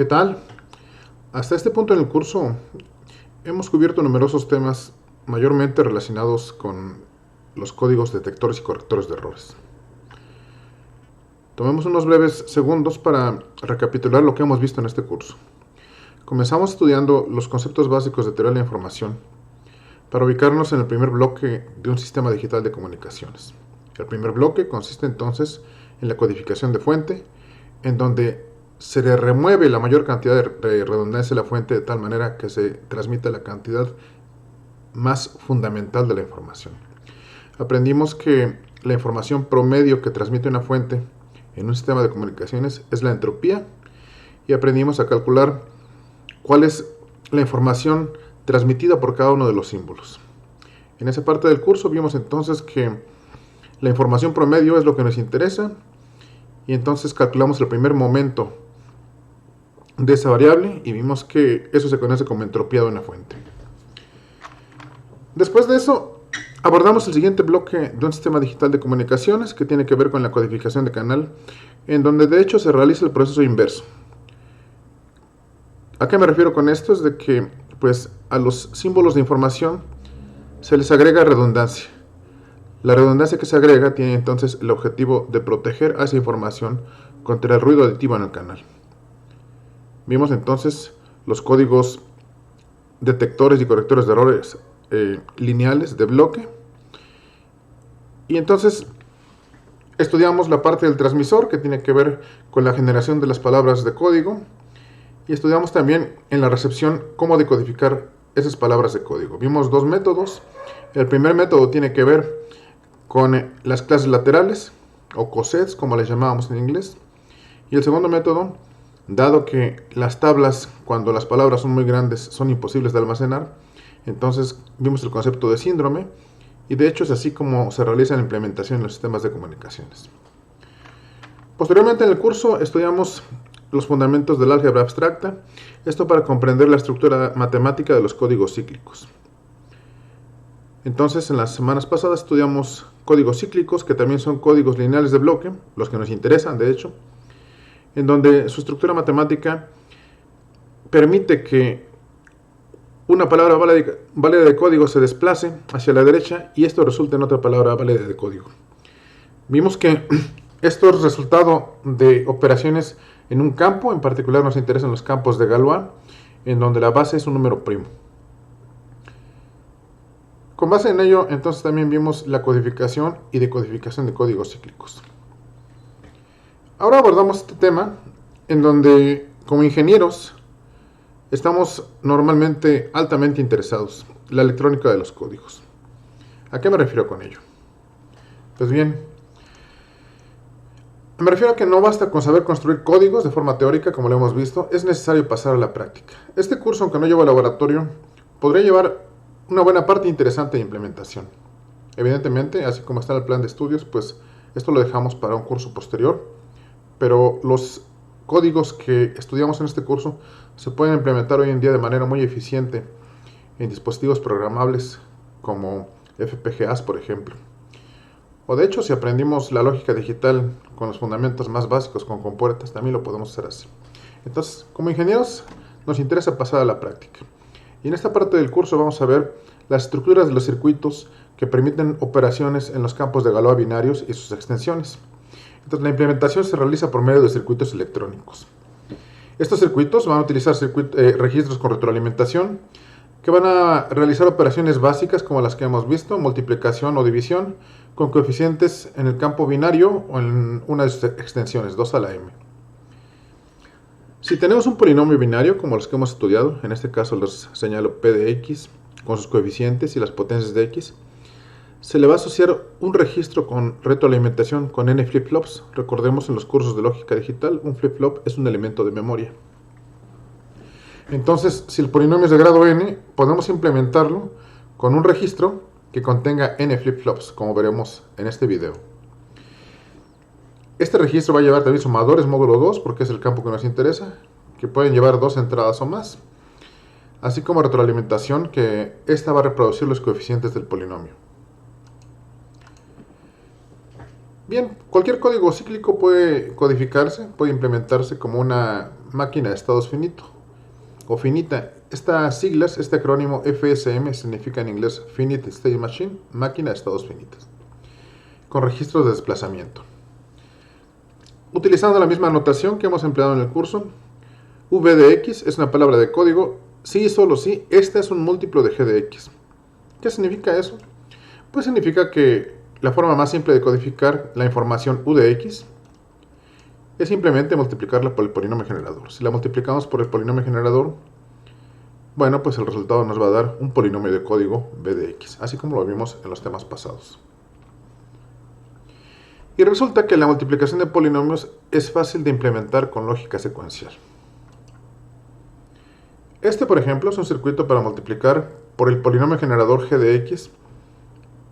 ¿Qué tal? Hasta este punto en el curso hemos cubierto numerosos temas mayormente relacionados con los códigos detectores y correctores de errores. Tomemos unos breves segundos para recapitular lo que hemos visto en este curso. Comenzamos estudiando los conceptos básicos de teoría de la información para ubicarnos en el primer bloque de un sistema digital de comunicaciones. El primer bloque consiste entonces en la codificación de fuente, en donde se le remueve la mayor cantidad de redundancia de la fuente de tal manera que se transmita la cantidad más fundamental de la información. Aprendimos que la información promedio que transmite una fuente en un sistema de comunicaciones es la entropía y aprendimos a calcular cuál es la información transmitida por cada uno de los símbolos. En esa parte del curso vimos entonces que la información promedio es lo que nos interesa y entonces calculamos el primer momento de esa variable y vimos que eso se conoce como entropía de una fuente. Después de eso, abordamos el siguiente bloque de un sistema digital de comunicaciones que tiene que ver con la codificación de canal, en donde de hecho se realiza el proceso inverso. ¿A qué me refiero con esto? Es de que pues a los símbolos de información se les agrega redundancia. La redundancia que se agrega tiene entonces el objetivo de proteger a esa información contra el ruido aditivo en el canal. Vimos entonces los códigos detectores y correctores de errores lineales de bloque. Y entonces estudiamos la parte del transmisor que tiene que ver con la generación de las palabras de código. Y estudiamos también en la recepción cómo decodificar esas palabras de código. Vimos dos métodos. El primer método tiene que ver con las clases laterales o cosets, como les llamábamos en inglés. Y el segundo método, dado que las tablas, cuando las palabras son muy grandes, son imposibles de almacenar, entonces vimos el concepto de síndrome, y de hecho es así como se realiza la implementación en los sistemas de comunicaciones. Posteriormente en el curso estudiamos los fundamentos del álgebra abstracta, esto para comprender la estructura matemática de los códigos cíclicos. Entonces en las semanas pasadas estudiamos códigos cíclicos, que también son códigos lineales de bloque, los que nos interesan de hecho, en donde su estructura matemática permite que una palabra válida de código se desplace hacia la derecha y esto resulta en otra palabra válida de código. Vimos que esto es resultado de operaciones en un campo, en particular nos interesan los campos de Galois, en donde la base es un número primo. Con base en ello, entonces también vimos la codificación y decodificación de códigos cíclicos. Ahora abordamos este tema en donde, como ingenieros, estamos normalmente altamente interesados, la electrónica de los códigos. ¿A qué me refiero con ello? Pues bien, me refiero a que no basta con saber construir códigos de forma teórica, como lo hemos visto, es necesario pasar a la práctica. Este curso, aunque no lleva laboratorio, podría llevar una buena parte interesante de implementación. Evidentemente, así como está el plan de estudios, pues esto lo dejamos para un curso posterior, pero los códigos que estudiamos en este curso se pueden implementar hoy en día de manera muy eficiente en dispositivos programables como FPGAs, por ejemplo. O de hecho, si aprendimos la lógica digital con los fundamentos más básicos con compuertas, también lo podemos hacer así. Entonces, como ingenieros, nos interesa pasar a la práctica. Y en esta parte del curso vamos a ver las estructuras de los circuitos que permiten operaciones en los campos de Galois binarios y sus extensiones. Entonces, la implementación se realiza por medio de circuitos electrónicos. Estos circuitos van a utilizar registros con retroalimentación que van a realizar operaciones básicas como las que hemos visto, multiplicación o división, con coeficientes en el campo binario o en una de sus extensiones, 2 a la m. Si tenemos un polinomio binario, como los que hemos estudiado, en este caso les señalo p de x, con sus coeficientes y las potencias de x, se le va a asociar un registro con retroalimentación con n flip-flops. Recordemos en los cursos de lógica digital, un flip-flop es un elemento de memoria. Entonces, si el polinomio es de grado n, podemos implementarlo con un registro que contenga n flip-flops, como veremos en este video. Este registro va a llevar también sumadores módulo 2, porque es el campo que nos interesa, que pueden llevar 2 entradas o más, así como retroalimentación, que esta va a reproducir los coeficientes del polinomio. Bien, cualquier código cíclico puede codificarse, puede implementarse como una máquina de estados finito o finita. Estas siglas, este acrónimo FSM significa en inglés Finite State Machine, máquina de estados finitos, con registros de desplazamiento. Utilizando la misma notación que hemos empleado en el curso, V de X es una palabra de código, sí y solo sí, este es un múltiplo de G de X. ¿Qué significa eso? Pues significa que la forma más simple de codificar la información U de X es simplemente multiplicarla por el polinomio generador. Si la multiplicamos por el polinomio generador, bueno, pues el resultado nos va a dar un polinomio de código B de X, así como lo vimos en los temas pasados. Y resulta que la multiplicación de polinomios es fácil de implementar con lógica secuencial. Este, por ejemplo, es un circuito para multiplicar por el polinomio generador G de X,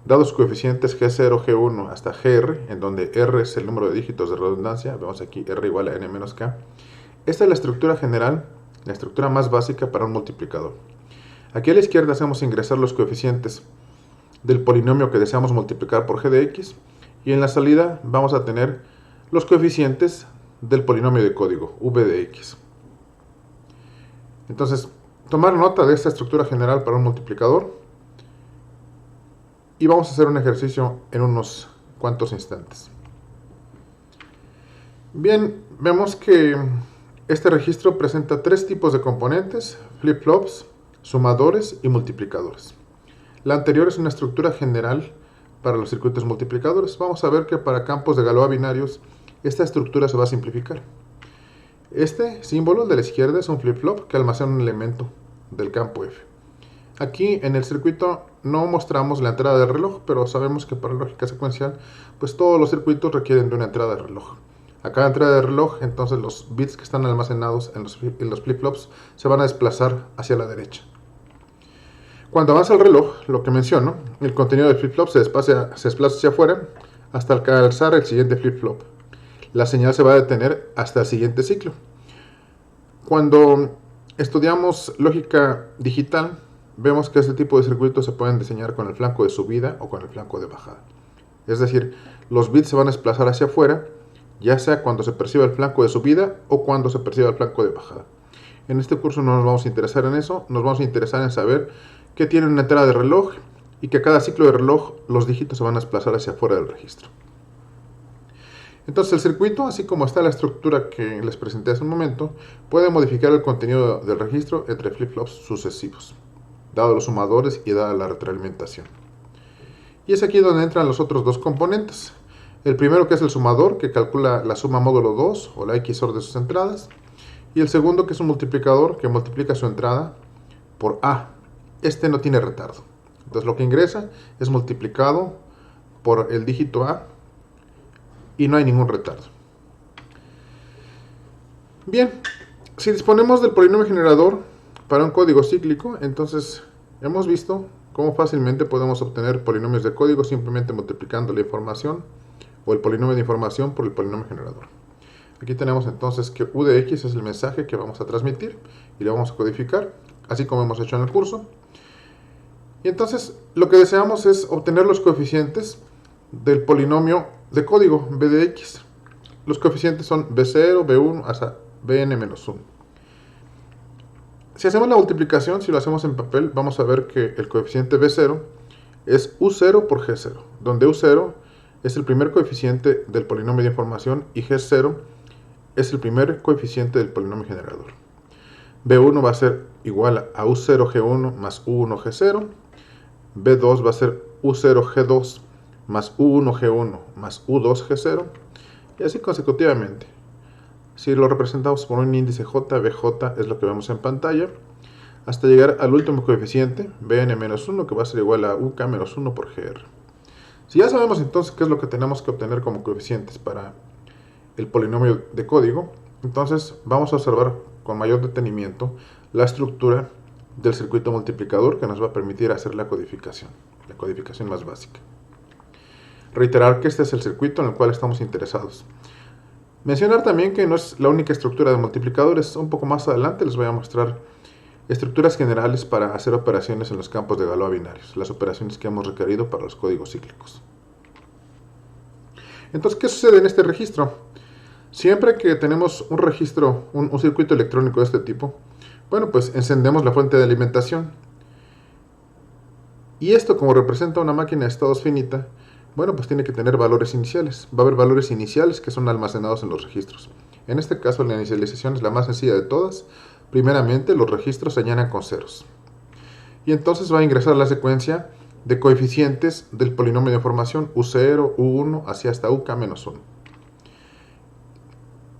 dados coeficientes G0, G1 hasta Gr, en donde R es el número de dígitos de redundancia, vemos aquí R igual a n menos k. Esta es la estructura general, la estructura más básica para un multiplicador. Aquí a la izquierda hacemos ingresar los coeficientes del polinomio que deseamos multiplicar por G de X, y en la salida vamos a tener los coeficientes del polinomio de código, V de X. Entonces, tomar nota de esta estructura general para un multiplicador y vamos a hacer un ejercicio en unos cuantos instantes. Bien, vemos que este registro presenta tres tipos de componentes: flip-flops, sumadores y multiplicadores. La anterior es una estructura general para los circuitos multiplicadores. Vamos a ver que para campos de Galois binarios esta estructura se va a simplificar. Este símbolo de la izquierda es un flip-flop que almacena un elemento del campo F. Aquí en el circuito no mostramos la entrada del reloj, pero sabemos que para lógica secuencial, pues todos los circuitos requieren de una entrada de reloj. A cada entrada de reloj, entonces los bits que están almacenados en los flip-flops se van a desplazar hacia la derecha. Cuando avanza el reloj, lo que menciono, el contenido del flip-flop se desplaza hacia afuera hasta alcanzar el siguiente flip-flop. La señal se va a detener hasta el siguiente ciclo. Cuando estudiamos lógica digital, vemos que este tipo de circuitos se pueden diseñar con el flanco de subida o con el flanco de bajada. Es decir, los bits se van a desplazar hacia afuera, ya sea cuando se perciba el flanco de subida o cuando se perciba el flanco de bajada. En este curso no nos vamos a interesar en eso, nos vamos a interesar en saber que tiene una entrada de reloj y que cada ciclo de reloj los dígitos se van a desplazar hacia afuera del registro. Entonces el circuito, así como está la estructura que les presenté hace un momento, puede modificar el contenido del registro entre flip-flops sucesivos, dado los sumadores y dada la retroalimentación. Y es aquí donde entran los otros dos componentes. El primero, que es el sumador, que calcula la suma módulo 2 o la XOR de sus entradas. Y el segundo, que es un multiplicador que multiplica su entrada por A. Este no tiene retardo. Entonces lo que ingresa es multiplicado por el dígito A y no hay ningún retardo. Bien, si disponemos del polinomio generador para un código cíclico, entonces hemos visto cómo fácilmente podemos obtener polinomios de código simplemente multiplicando la información o el polinomio de información por el polinomio generador. Aquí tenemos entonces que U de X es el mensaje que vamos a transmitir y lo vamos a codificar, así como hemos hecho en el curso. Y entonces lo que deseamos es obtener los coeficientes del polinomio de código B de X. Los coeficientes son B0, B1 hasta Bn-1. Si hacemos la multiplicación, si lo hacemos en papel, vamos a ver que el coeficiente B0 es U0 por G0, donde U0 es el primer coeficiente del polinomio de información y G0 es el primer coeficiente del polinomio generador. B1 va a ser igual a U0G1 más U1G0, B2 va a ser U0G2 más U1G1 más U2G0, y así consecutivamente. Si lo representamos por un índice J, BJ es lo que vemos en pantalla, hasta llegar al último coeficiente, Bn-1, que va a ser igual a UK-1 por Gr. Si ya sabemos entonces qué es lo que tenemos que obtener como coeficientes para el polinomio de código, entonces vamos a observar con mayor detenimiento la estructura del circuito multiplicador que nos va a permitir hacer la codificación más básica. Reiterar que este es el circuito en el cual estamos interesados. Mencionar también que no es la única estructura de multiplicadores. Un poco más adelante les voy a mostrar estructuras generales para hacer operaciones en los campos de Galois binarios, las operaciones que hemos requerido para los códigos cíclicos. Entonces, ¿qué sucede en este registro? Siempre que tenemos un registro, un circuito electrónico de este tipo, bueno, pues encendemos la fuente de alimentación. Y esto, como representa una máquina de estados finita, bueno, pues tiene que tener valores iniciales. Va a haber valores iniciales que son almacenados en los registros. En este caso, la inicialización es la más sencilla de todas. Primeramente, los registros se llenan con ceros. Y entonces va a ingresar la secuencia de coeficientes del polinomio de información U0, U1, así hasta UK-1.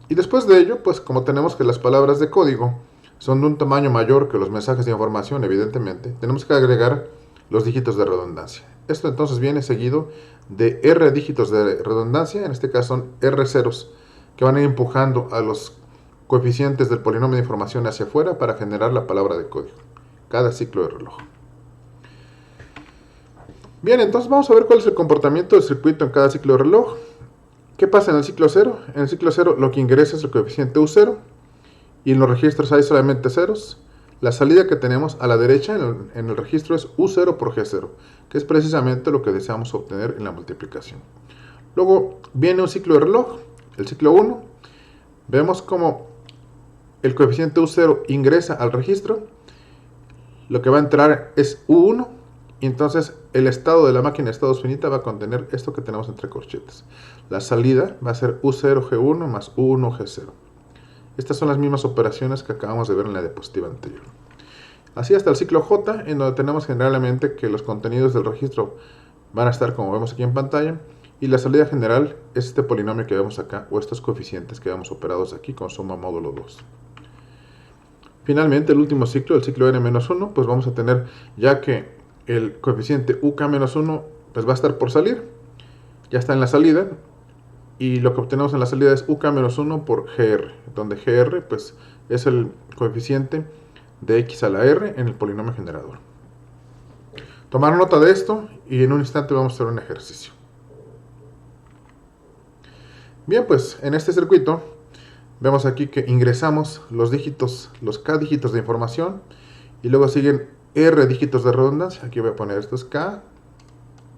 Y después de ello, pues como tenemos que las palabras de código son de un tamaño mayor que los mensajes de información, evidentemente, tenemos que agregar los dígitos de redundancia. Esto entonces viene seguido de R dígitos de redundancia, en este caso son R ceros, que van a ir empujando a los coeficientes del polinomio de información hacia afuera para generar la palabra de código, cada ciclo de reloj. Bien, entonces vamos a ver cuál es el comportamiento del circuito en cada ciclo de reloj. ¿Qué pasa en el ciclo 0? En el ciclo 0 lo que ingresa es el coeficiente U0 y en los registros hay solamente ceros. La salida que tenemos a la derecha en el registro es U0 por G0, que es precisamente lo que deseamos obtener en la multiplicación. Luego viene un ciclo de reloj, el ciclo 1. Vemos como el coeficiente U0 ingresa al registro. Lo que va a entrar es U1. Y entonces el estado de la máquina de estados finita va a contener esto que tenemos entre corchetes. La salida va a ser U0G1 más U1G0. Estas son las mismas operaciones que acabamos de ver en la diapositiva anterior. Así hasta el ciclo J, en donde tenemos generalmente que los contenidos del registro van a estar como vemos aquí en pantalla. Y la salida general es este polinomio que vemos acá, o estos coeficientes que vemos operados aquí con suma módulo 2. Finalmente, el último ciclo, el ciclo n-1, pues vamos a tener ya que el coeficiente UK-1 pues va a estar por salir, ya está en la salida, y lo que obtenemos en la salida es UK-1 por GR, donde GR pues es el coeficiente de x a la r en el polinomio generador. Tomar nota de esto y en un instante vamos a hacer un ejercicio. Bien, pues en este circuito vemos aquí que ingresamos los dígitos, los K dígitos de información y luego siguen R dígitos de redundancia. Aquí voy a poner esto es K,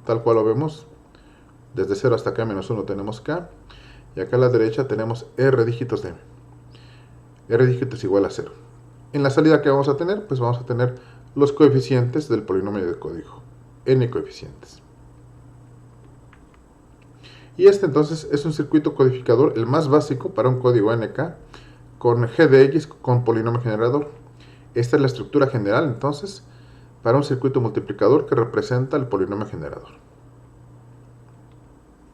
tal cual lo vemos. Desde 0 hasta K-1 tenemos K. Y acá a la derecha tenemos R dígitos de R dígitos igual a 0. En la salida que vamos a tener, pues vamos a tener los coeficientes del polinomio de código. N coeficientes. Y este entonces es un circuito codificador, el más básico para un código NK, con G de X con polinomio generador. Esta es la estructura general entonces para un circuito multiplicador que representa el polinomio generador.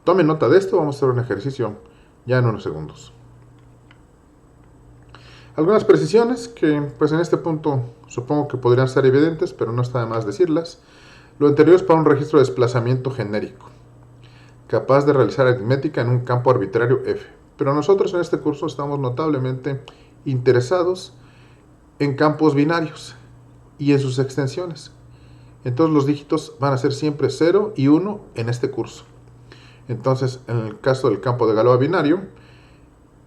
Tomen nota de esto, vamos a hacer un ejercicio ya en unos segundos. Algunas precisiones que pues en este punto supongo que podrían ser evidentes, pero no está de más decirlas. Lo anterior es para un registro de desplazamiento genérico, capaz de realizar aritmética en un campo arbitrario F. Pero nosotros en este curso estamos notablemente interesados en campos binarios y en sus extensiones. Entonces los dígitos van a ser siempre 0 y 1 en este curso. Entonces, en el caso del campo de Galois binario,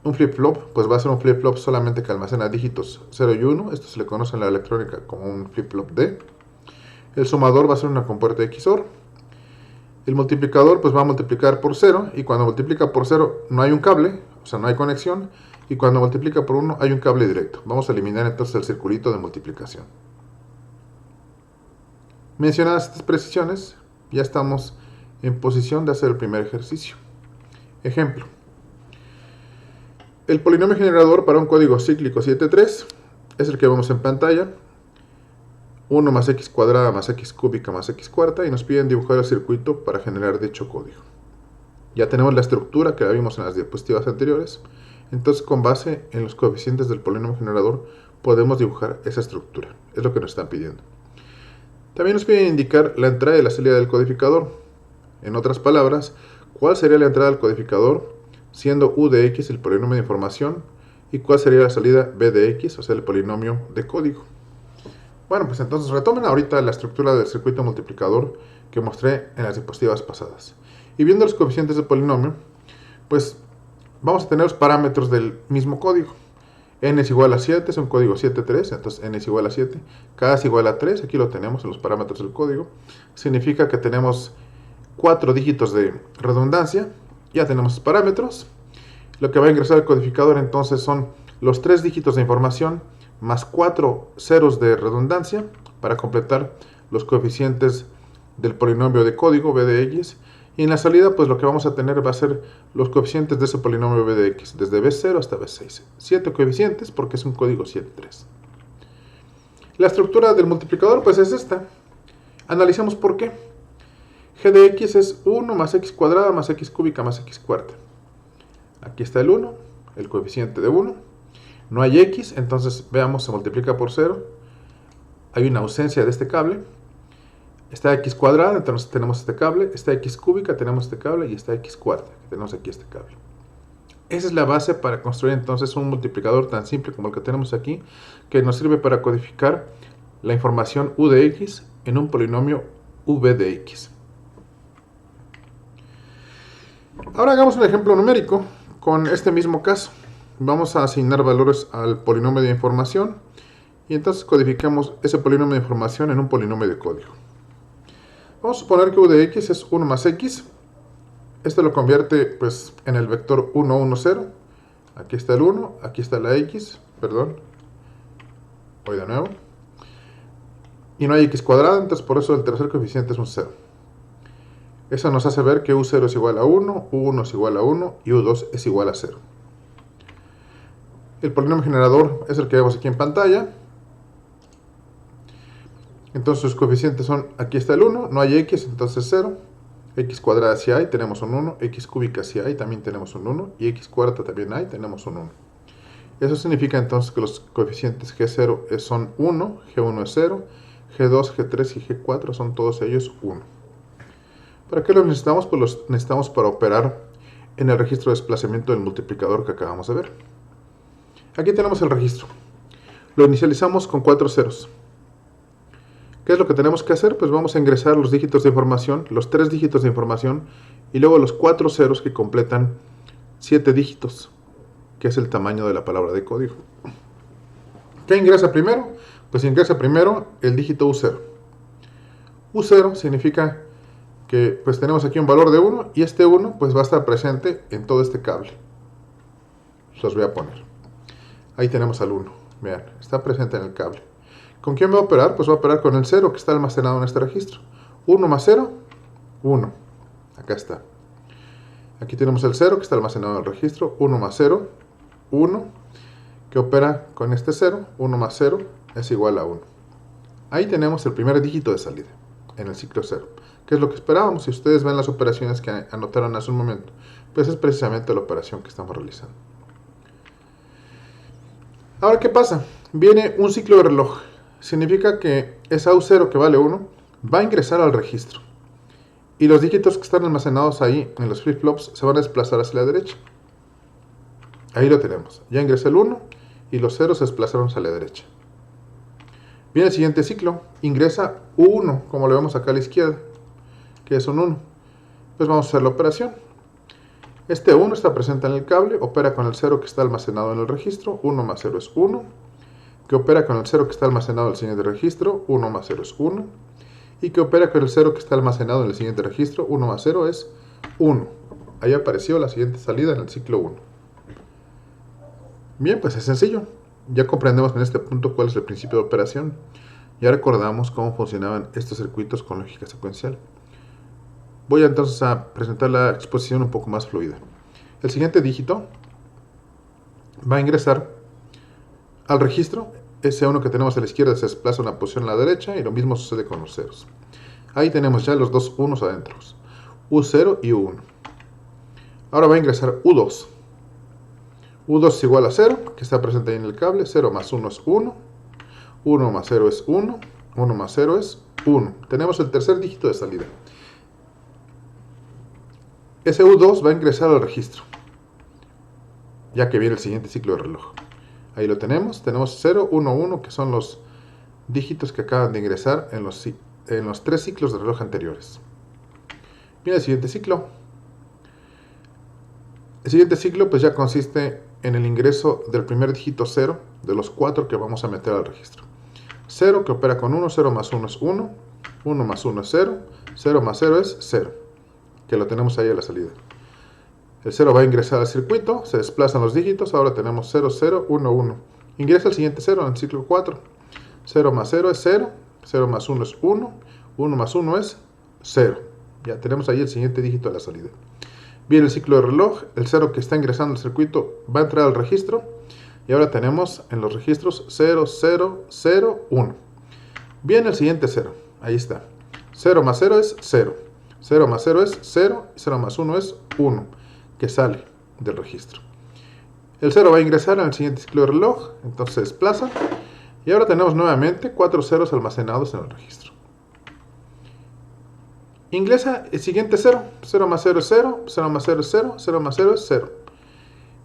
un flip-flop pues va a ser un flip-flop solamente que almacena dígitos 0 y 1. Esto se le conoce en la electrónica como un flip-flop D. El sumador va a ser una compuerta XOR. El multiplicador pues va a multiplicar por 0 y cuando multiplica por 0 no hay un cable, o sea no hay conexión. Y cuando multiplica por 1 hay un cable directo. Vamos a eliminar entonces el circulito de multiplicación. Mencionadas estas precisiones, ya estamos en posición de hacer el primer ejercicio. Ejemplo. El polinomio generador para un código cíclico 7,3 es el que vemos en pantalla. 1 más x cuadrada más x cúbica más x cuarta y nos piden dibujar el circuito para generar dicho código. Ya tenemos la estructura que la vimos en las diapositivas anteriores. Entonces, con base en los coeficientes del polinomio generador, podemos dibujar esa estructura. Es lo que nos están pidiendo. También nos piden indicar la entrada y la salida del codificador. En otras palabras, ¿cuál sería la entrada del codificador, siendo u de x el polinomio de información? ¿Y cuál sería la salida b de x, o sea, el polinomio de código? Bueno, pues entonces retomen ahorita la estructura del circuito multiplicador que mostré en las diapositivas pasadas. Y viendo los coeficientes del polinomio, pues vamos a tener los parámetros del mismo código. N es igual a 7, es un código 7,3, entonces N es igual a 7. K es igual a 3, aquí lo tenemos en los parámetros del código. Significa que tenemos 4 dígitos de redundancia. Ya tenemos los parámetros. Lo que va a ingresar el codificador entonces son los 3 dígitos de información más 4 ceros de redundancia para completar los coeficientes del polinomio de código b de x. Y en la salida, pues lo que vamos a tener va a ser los coeficientes de ese polinomio b de x, desde b0 hasta b6. 7 coeficientes porque es un código 7,3. La estructura del multiplicador, pues es esta. Analicemos por qué. G de x es 1 más x cuadrada más x cúbica más x cuarta. Aquí está el 1, el coeficiente de 1. No hay x, entonces veamos, se multiplica por 0. Hay una ausencia de este cable. Está x cuadrada, entonces tenemos este cable. Está x cúbica, tenemos este cable. Y está x cuarta, que tenemos aquí este cable. Esa es la base para construir entonces un multiplicador tan simple como el que tenemos aquí, que nos sirve para codificar la información u de x en un polinomio v de x. Ahora hagamos un ejemplo numérico con este mismo caso. Vamos a asignar valores al polinomio de información y entonces codificamos ese polinomio de información en un polinomio de código. Vamos a suponer que u de x es 1 más x. Esto lo convierte pues en el vector 1, 1, 0. Aquí está el 1, aquí está la x, perdón. Voy de nuevo. Y no hay x cuadrada, entonces por eso el tercer coeficiente es un 0. Eso nos hace ver que u0 es igual a 1, u1 es igual a 1 y u2 es igual a 0. El polinomio generador es el que vemos aquí en pantalla. Entonces sus coeficientes son, aquí está el 1, no hay x, entonces 0. X cuadrada si hay, tenemos un 1. X cúbica si hay, también tenemos un 1. Y x cuarta también hay, tenemos un 1. Eso significa entonces que los coeficientes G0 son 1, G1 es 0, G2, G3 y G4 son todos ellos 1. ¿Para qué los necesitamos? Pues los necesitamos para operar en el registro de desplazamiento del multiplicador que acabamos de ver. Aquí tenemos el registro. Lo inicializamos con 4 ceros. ¿Qué es lo que tenemos que hacer? Pues vamos a ingresar los dígitos de información, los 3 dígitos de información, y luego los 4 ceros que completan 7 dígitos, que es el tamaño de la palabra de código. ¿Qué ingresa primero? Pues ingresa primero el dígito U0. U0 significa que pues tenemos aquí un valor de 1 y este 1 pues va a estar presente en todo este cable. Los voy a poner. Ahí tenemos al 1. Vean, está presente en el cable. ¿Con quién va a operar? Pues va a operar con el 0 que está almacenado en este registro. 1 más 0, 1. Acá está. Aquí tenemos el 0 que está almacenado en el registro. 1 más 0, 1. Que opera con este 0. 1 más 0 es igual a 1. Ahí tenemos el primer dígito de salida en el ciclo 0. ¿Qué es lo que esperábamos? Si ustedes ven las operaciones que anotaron hace un momento, pues es precisamente la operación que estamos realizando. Ahora, ¿qué pasa? Viene un ciclo de reloj. Significa que esa U0 que vale 1 va a ingresar al registro. Y los dígitos que están almacenados ahí en los flip-flops se van a desplazar hacia la derecha. Ahí lo tenemos. Ya ingresé el 1 y los ceros se desplazaron hacia la derecha. Viene el siguiente ciclo. Ingresa U1, como lo vemos acá a la izquierda, que es un 1. Pues vamos a hacer la operación. Este 1 está presente en el cable, opera con el 0 que está almacenado en el registro. 1 más 0 es 1. Que opera con el 0 que está almacenado en el siguiente registro. 1 más 0 es 1. Y que opera con el 0 que está almacenado en el siguiente registro. 1 más 0 es 1. Ahí apareció la siguiente salida en el ciclo 1. Bien, pues es sencillo. Ya comprendemos en este punto cuál es el principio de operación. Ya recordamos cómo funcionaban estos circuitos con lógica secuencial. Voy entonces a presentar la exposición un poco más fluida. El siguiente dígito va a ingresar al registro. Ese 1 que tenemos a la izquierda se desplaza una posición a la derecha y lo mismo sucede con los ceros. Ahí tenemos ya los dos unos adentro, U0 y U1. Ahora va a ingresar U2. U2 es igual a 0, que está presente ahí en el cable. 0 más 1 es 1. 1 más 0 es 1. 1 más 0 es 1. Tenemos el tercer dígito de salida. Ese U2 va a ingresar al registro, ya que viene el siguiente ciclo de reloj. Ahí lo tenemos. Tenemos 0, 1, 1, que son los dígitos que acaban de ingresar en los 3 ciclos de reloj anteriores. Viene el siguiente ciclo. El siguiente ciclo pues ya consiste en el ingreso del primer dígito 0 de los 4 que vamos a meter al registro. 0 que opera con 1, 0 más 1 es 1, 1 más 1 es 0, 0 más 0 es 0, que lo tenemos ahí a la salida. El 0 va a ingresar al circuito, se desplazan los dígitos, ahora tenemos 0, 0, 1, 1. Ingresa el siguiente 0 en el ciclo 4. 0 más 0 es 0, 0 más 1 es 1, 1 más 1 es 0. Ya tenemos ahí el siguiente dígito de la salida. Viene el ciclo de reloj, el 0 que está ingresando al circuito va a entrar al registro y ahora tenemos en los registros 0, 0, 0, 1. Viene el siguiente 0, ahí está. 0 más 0 es 0, 0 más 0 es 0, 0 más 1 es 1, que sale del registro. El 0 va a ingresar en el siguiente ciclo de reloj, entonces se desplaza y ahora tenemos nuevamente 4 ceros almacenados en el registro. Ingresa el siguiente 0, 0 más 0 es 0, 0 más 0 es 0, 0 más 0 es 0.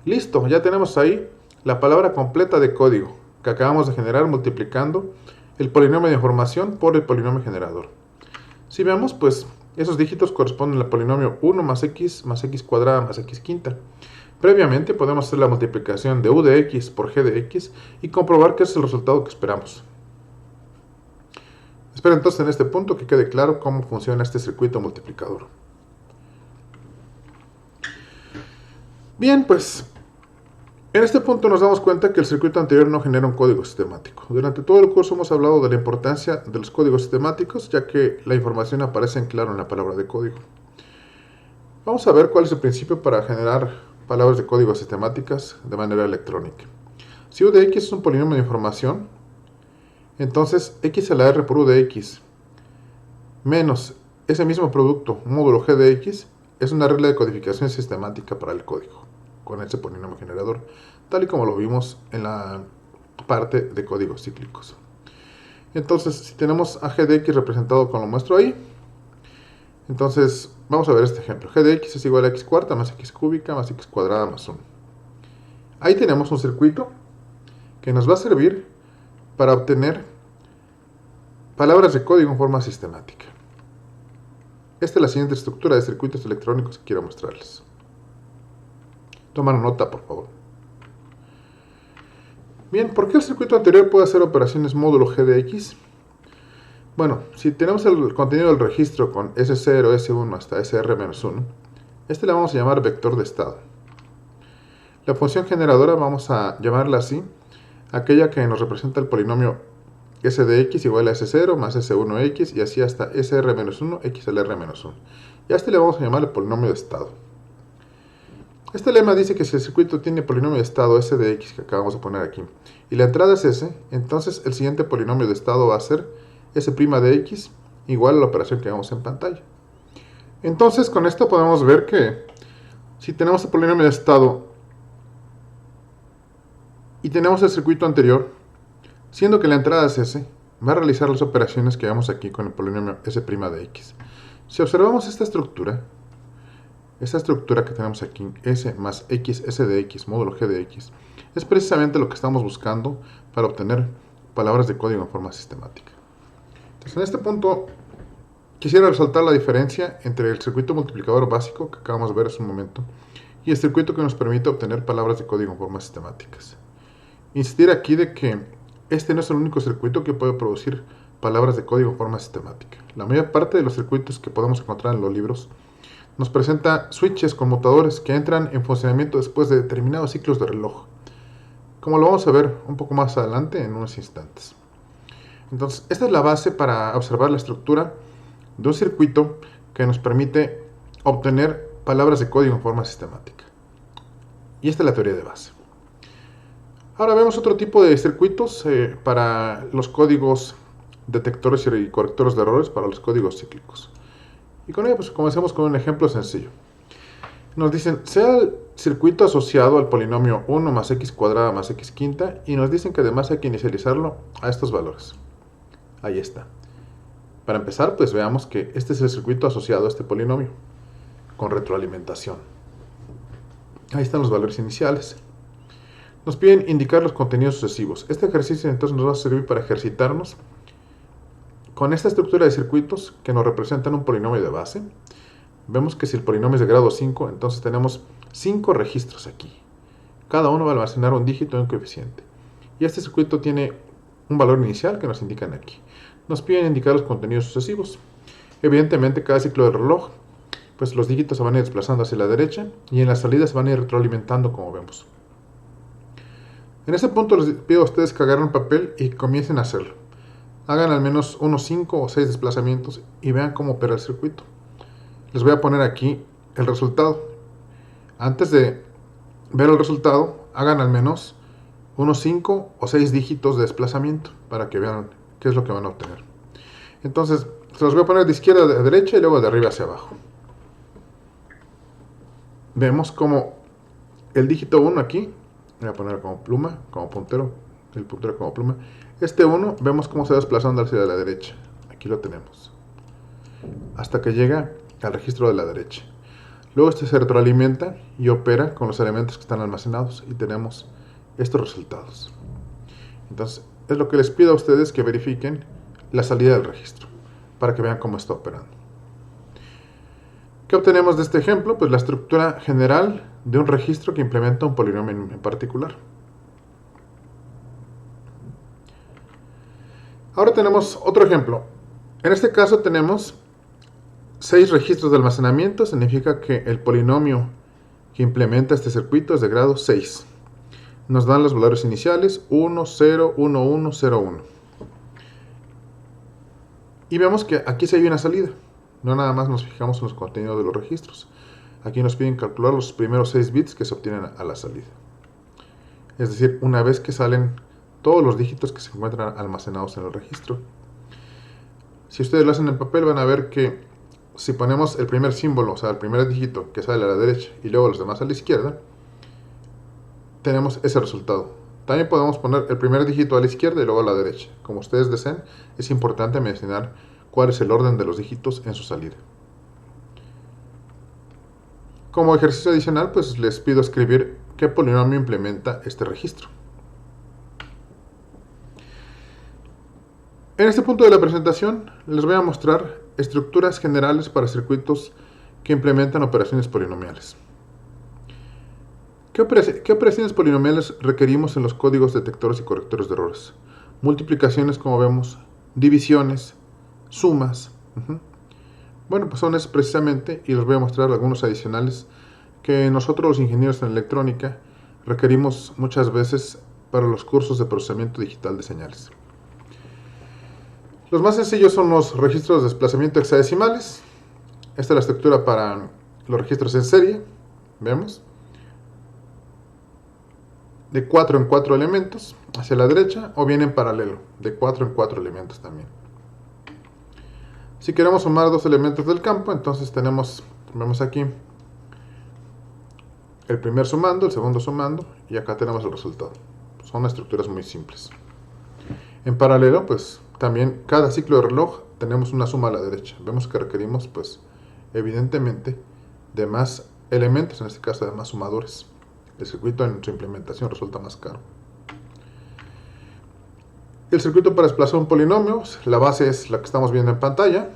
Listo, ya tenemos ahí la palabra completa de código que acabamos de generar multiplicando el polinomio de información por el polinomio generador. Si vemos, pues esos dígitos corresponden al polinomio 1 más x cuadrada más x quinta. Previamente podemos hacer la multiplicación de u de x por g de x y comprobar que ese es el resultado que esperamos. Espero entonces en este punto que quede claro cómo funciona este circuito multiplicador. Bien, pues en este punto nos damos cuenta que el circuito anterior no genera un código sistemático. Durante todo el curso hemos hablado de la importancia de los códigos sistemáticos, ya que la información aparece en claro en la palabra de código. Vamos a ver cuál es el principio para generar palabras de código sistemáticas de manera electrónica. Si u de x es un polinomio de información, entonces x a la r por u de x menos ese mismo producto módulo g de x es una regla de codificación sistemática para el código con ese polinomio generador, tal y como lo vimos en la parte de códigos cíclicos. Entonces, si tenemos a g de x representado como lo muestro ahí, entonces vamos a ver este ejemplo. G de x es igual a x cuarta más x cúbica más x cuadrada más 1. Ahí tenemos un circuito que nos va a servir para obtener palabras de código en forma sistemática. Esta es la siguiente estructura de circuitos electrónicos que quiero mostrarles. Toman nota, por favor. Bien, ¿por qué el circuito anterior puede hacer operaciones módulo g de x? Bueno, si tenemos el contenido del registro con S0, S1 hasta SR-1, este le vamos a llamar vector de estado. La función generadora vamos a llamarla así, aquella que nos representa el polinomio s de x igual a S0 más S1x y así hasta SR-1, x al R-1. Y a este le vamos a llamar el polinomio de estado. Este lema dice que si el circuito tiene polinomio de estado s de x que acabamos de poner aquí y la entrada es s, entonces el siguiente polinomio de estado va a ser s' de x igual a la operación que vemos en pantalla. Entonces con esto podemos ver que si tenemos el polinomio de estado y tenemos el circuito anterior, siendo que la entrada es s, va a realizar las operaciones que vemos aquí con el polinomio s' de x. Si observamos esta estructura que tenemos aquí, s más x, s de x, módulo g de x, es precisamente lo que estamos buscando para obtener palabras de código en forma sistemática. Entonces, en este punto, quisiera resaltar la diferencia entre el circuito multiplicador básico, que acabamos de ver hace un momento, y el circuito que nos permite obtener palabras de código en formas sistemáticas. Insistir aquí de que este no es el único circuito que puede producir palabras de código en forma sistemática. La mayor parte de los circuitos que podemos encontrar en los libros nos presenta switches conmutadores que entran en funcionamiento después de determinados ciclos de reloj, como lo vamos a ver un poco más adelante en unos instantes. Entonces, esta es la base para observar la estructura de un circuito que nos permite obtener palabras de código en forma sistemática. Y esta es la teoría de base. Ahora vemos otro tipo de circuitos para los códigos detectores y correctores de errores, para los códigos cíclicos. Y con ello, pues comencemos con un ejemplo sencillo. Nos dicen, sea el circuito asociado al polinomio 1 más x cuadrada más x quinta, y nos dicen que además hay que inicializarlo a estos valores. Ahí está. Para empezar, pues veamos que este es el circuito asociado a este polinomio, con retroalimentación. Ahí están los valores iniciales. Nos piden indicar los contenidos sucesivos. Este ejercicio entonces nos va a servir para ejercitarnos con esta estructura de circuitos que nos representan un polinomio de base. Vemos que si el polinomio es de grado 5, entonces tenemos 5 registros aquí. Cada uno va a almacenar un dígito y un coeficiente. Y este circuito tiene un valor inicial que nos indican aquí. Nos piden indicar los contenidos sucesivos. Evidentemente, cada ciclo del reloj pues los dígitos se van a ir desplazando hacia la derecha y en la salida se van a ir retroalimentando como vemos. En este punto les pido a ustedes que agarren un papel y comiencen a hacerlo. Hagan al menos unos 5 o 6 desplazamientos y vean cómo opera el circuito. Les voy a poner aquí el resultado. Antes de ver el resultado, hagan al menos unos 5 o 6 dígitos de desplazamiento para que vean qué es lo que van a obtener. Entonces, se los voy a poner de izquierda a derecha y luego de arriba hacia abajo. Vemos como el dígito 1 aquí, voy a poner como pluma, como puntero, el puntero como pluma. Este 1, vemos cómo se va desplazando hacia la derecha. Aquí lo tenemos. Hasta que llega al registro de la derecha. Luego este se retroalimenta y opera con los elementos que están almacenados y tenemos estos resultados. Entonces, es lo que les pido a ustedes que verifiquen la salida del registro para que vean cómo está operando. ¿Qué obtenemos de este ejemplo? Pues la estructura general de un registro que implementa un polinomio en particular. Ahora tenemos otro ejemplo. En este caso tenemos 6 registros de almacenamiento. Significa que el polinomio que implementa este circuito es de grado 6. Nos dan los valores iniciales 1, 0, 1, 1, 0, 1. Y vemos que aquí sí hay una salida. No nada más nos fijamos en los contenidos de los registros. Aquí nos piden calcular los primeros 6 bits que se obtienen a la salida. Es decir, una vez que salen todos los dígitos que se encuentran almacenados en el registro. Si ustedes lo hacen en papel van a ver que si ponemos el primer símbolo, o sea, el primer dígito que sale a la derecha y luego los demás a la izquierda, tenemos ese resultado. También podemos poner el primer dígito a la izquierda y luego a la derecha. Como ustedes deseen, es importante mencionar cuál es el orden de los dígitos en su salida. Como ejercicio adicional, pues les pido escribir qué polinomio implementa este registro. En este punto de la presentación les voy a mostrar estructuras generales para circuitos que implementan operaciones polinomiales. ¿Qué operaciones polinomiales requerimos en los códigos detectores y correctores de errores? Multiplicaciones, como vemos, divisiones, sumas. Bueno, pues son esas precisamente, y les voy a mostrar algunos adicionales que nosotros los ingenieros en electrónica requerimos muchas veces para los cursos de procesamiento digital de señales. Los más sencillos son los registros de desplazamiento hexadecimales. Esta es la estructura para los registros en serie. Vemos. De 4 en 4 elementos hacia la derecha o bien en paralelo, de 4 en 4 elementos también. Si queremos sumar 2 elementos del campo, entonces vemos aquí el primer sumando, el segundo sumando y acá tenemos el resultado. Son estructuras muy simples. En paralelo, pues también cada ciclo de reloj tenemos una suma a la derecha. Vemos que requerimos, pues, evidentemente, de más elementos, en este caso de más sumadores. El circuito en su implementación resulta más caro. El circuito para desplazar un polinomio, la base es la que estamos viendo en pantalla.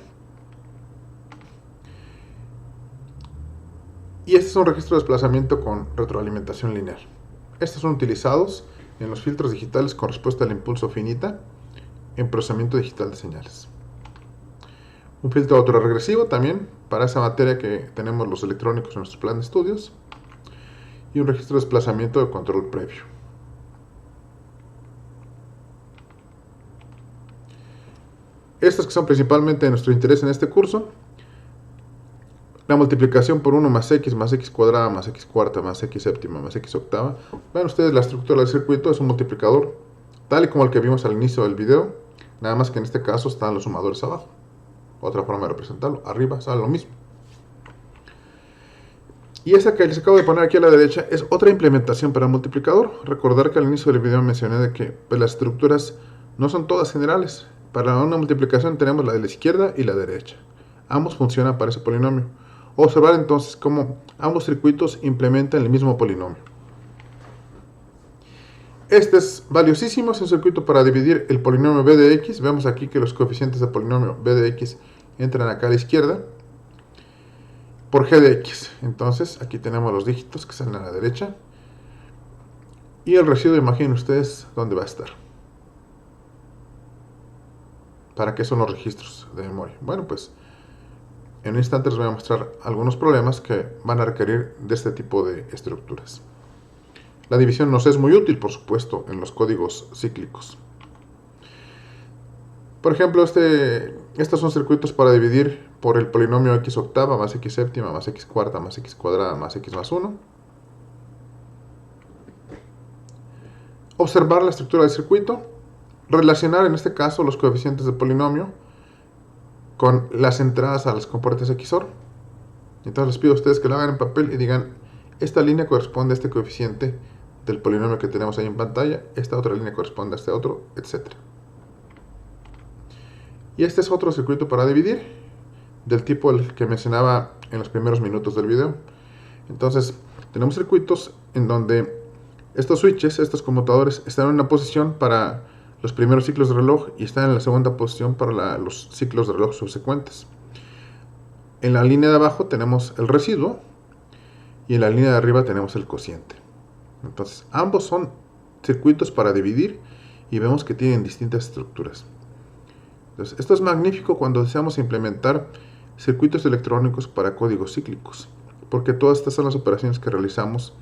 Y este es un registro de desplazamiento con retroalimentación lineal. Estos son utilizados en los filtros digitales con respuesta al impulso finita en procesamiento digital de señales. Un filtro autorregresivo también para esa materia que tenemos los electrónicos en nuestro plan de estudios. Y un registro de desplazamiento de control previo. Estos que son principalmente de nuestro interés en este curso. La multiplicación por 1 más x cuadrada más x cuarta más x séptima más x octava. Vean ustedes la estructura del circuito, es un multiplicador tal y como el que vimos al inicio del video, nada más que en este caso están los sumadores abajo. Otra forma de representarlo, arriba sale lo mismo. Y esa que les acabo de poner aquí a la derecha es otra implementación para el multiplicador. Recordar que al inicio del video mencioné de que pues, las estructuras no son todas generales. Para una multiplicación tenemos la de la izquierda y la derecha. Ambos funcionan para ese polinomio. Observar entonces cómo ambos circuitos implementan el mismo polinomio. Este es valiosísimo, es un circuito para dividir el polinomio b de x. Vemos aquí que los coeficientes del polinomio b de x entran acá a la izquierda por g de x. Entonces aquí tenemos los dígitos que salen a la derecha y el residuo, imaginen ustedes dónde va a estar. ¿Para qué son los registros de memoria? Bueno, pues En un instante les voy a mostrar algunos problemas que van a requerir de este tipo de estructuras. La división nos es muy útil, por supuesto, en los códigos cíclicos. Por ejemplo, estos son circuitos para dividir por el polinomio x octava más x séptima más x cuarta más x cuadrada más x más 1. Observar la estructura del circuito, relacionar en este caso los coeficientes del polinomio con las entradas a las componentes XOR. Entonces les pido a ustedes que lo hagan en papel y digan, esta línea corresponde a este coeficiente del polinomio que tenemos ahí en pantalla, esta otra línea corresponde a este otro, etc. Y este es otro circuito para dividir, del tipo el que mencionaba en los primeros minutos del video. Entonces, tenemos circuitos en donde estos switches, estos conmutadores, están en una posición para los primeros ciclos de reloj y están en la segunda posición para los ciclos de reloj subsecuentes. En la línea de abajo tenemos el residuo y en la línea de arriba tenemos el cociente. Entonces, ambos son circuitos para dividir y vemos que tienen distintas estructuras. Entonces, esto es magnífico cuando deseamos implementar circuitos electrónicos para códigos cíclicos, porque todas estas son las operaciones que realizamos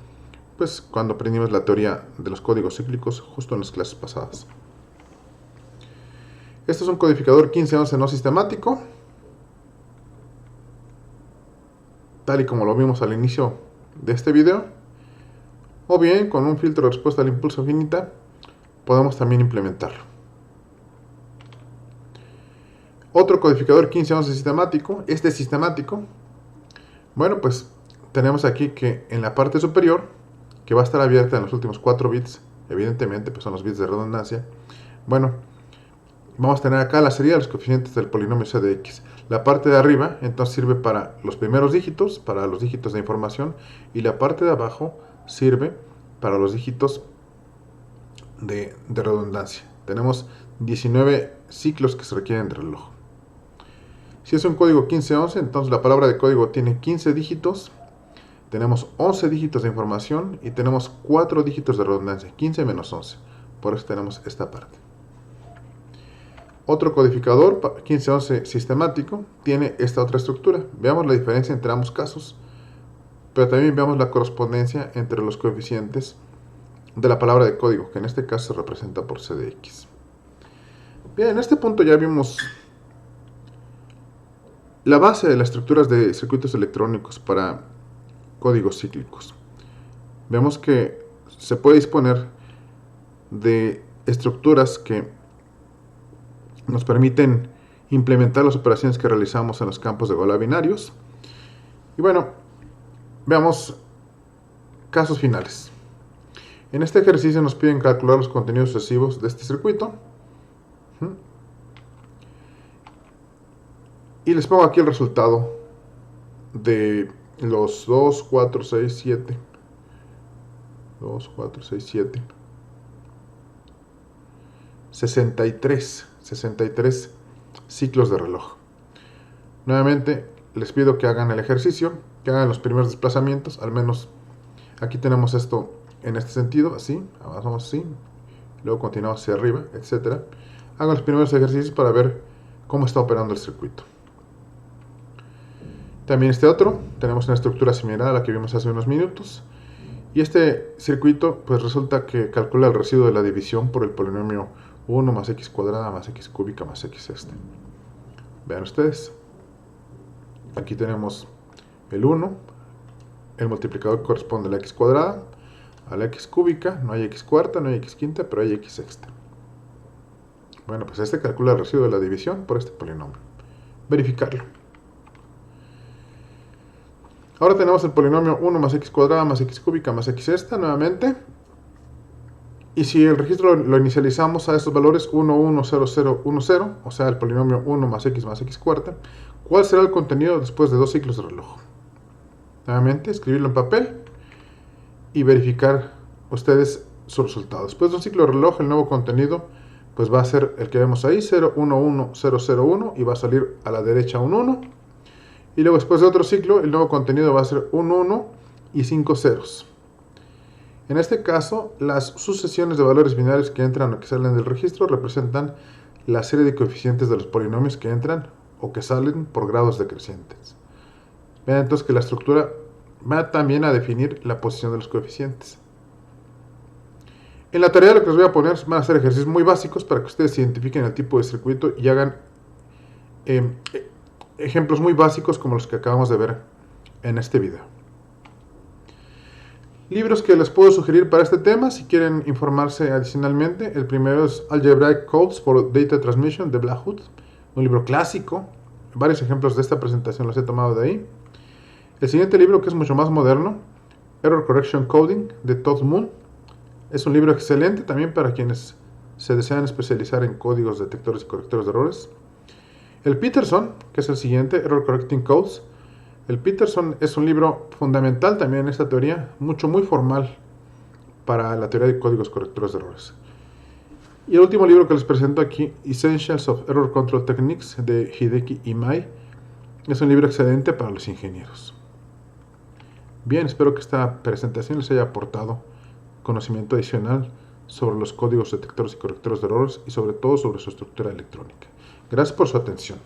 pues, cuando aprendimos la teoría de los códigos cíclicos justo en las clases pasadas. Este es un codificador 1511 no sistemático, tal y como lo vimos al inicio de este video, o bien con un filtro de respuesta al impulso finita podemos también implementarlo. Otro codificador 1511 sistemático, este sistemático, bueno, pues tenemos aquí que en la parte superior, que va a estar abierta en los últimos 4 bits, evidentemente pues son los bits de redundancia, bueno, vamos a tener acá la serie de los coeficientes del polinomio c de x. La parte de arriba entonces sirve para los primeros dígitos, para los dígitos de información, y la parte de abajo sirve para los dígitos de redundancia. Tenemos 19 ciclos que se requieren de reloj. Si es un código 1511, entonces la palabra de código tiene 15 dígitos, tenemos 11 dígitos de información y tenemos 4 dígitos de redundancia, 15 menos 11. Por eso tenemos esta parte. Otro codificador 1511 sistemático tiene esta otra estructura. Veamos la diferencia entre ambos casos, pero también veamos la correspondencia entre los coeficientes de la palabra de código, que en este caso se representa por c de x. Bien, en este punto ya vimos la base de las estructuras de circuitos electrónicos para códigos cíclicos. Vemos que se puede disponer de estructuras que nos permiten implementar las operaciones que realizamos en los campos de Galois binarios. Y bueno, veamos casos finales. En este ejercicio nos piden calcular los contenidos sucesivos de este circuito. Y les pongo aquí el resultado de los 2, 4, 6, 7. 2, 4, 6, 7. 63 ciclos de reloj. Nuevamente les pido que hagan el ejercicio, que hagan los primeros desplazamientos, al menos aquí tenemos esto en este sentido, así, avanzamos así, luego continuamos hacia arriba, etc. Hagan los primeros ejercicios para ver cómo está operando el circuito. También este otro, tenemos una estructura similar a la que vimos hace unos minutos. Y este circuito, pues resulta que calcula el residuo de la división por el polinomio 1 más x cuadrada más x cúbica más x sexta. Vean ustedes. Aquí tenemos el 1. El multiplicador corresponde a la x cuadrada, a la x cúbica. No hay x cuarta, no hay x quinta, pero hay x sexta. Bueno, pues este calcula el residuo de la división por este polinomio. Verificarlo. Ahora tenemos el polinomio 1 más x cuadrada más x cúbica más x sexta nuevamente. Y si el registro lo inicializamos a estos valores 1, 1, 0, 0, 1, 0, o sea el polinomio 1 más x cuarta, ¿cuál será el contenido después de 2 ciclos de reloj? Nuevamente, escribirlo en papel y verificar ustedes su resultado. Después de un ciclo de reloj, el nuevo contenido pues va a ser el que vemos ahí, 0, 1, 1, 0, 0, 1, y va a salir a la derecha un 1. Y luego después de otro ciclo, el nuevo contenido va a ser un 1 y 5 ceros. En este caso, las sucesiones de valores binarios que entran o que salen del registro representan la serie de coeficientes de los polinomios que entran o que salen por grados decrecientes. Vean entonces que la estructura va también a definir la posición de los coeficientes. En la tarea lo que les voy a poner van a ser ejercicios muy básicos para que ustedes identifiquen el tipo de circuito y hagan ejemplos muy básicos como los que acabamos de ver en este video. Libros que les puedo sugerir para este tema si quieren informarse adicionalmente. El primero es Algebraic Codes for Data Transmission de Blackwood, un libro clásico. Varios ejemplos de esta presentación los he tomado de ahí. El siguiente libro, que es mucho más moderno, Error Correction Coding de Todd Moon. Es un libro excelente también para quienes se desean especializar en códigos detectores y correctores de errores. El Peterson, que es el siguiente, Error Correcting Codes. El Peterson es un libro fundamental también en esta teoría, muy formal para la teoría de códigos correctores de errores. Y el último libro que les presento aquí, Essentials of Error Control Techniques de Hideki Imai, es un libro excelente para los ingenieros. Bien, espero que esta presentación les haya aportado conocimiento adicional sobre los códigos detectores y correctores de errores y sobre todo sobre su estructura electrónica. Gracias por su atención.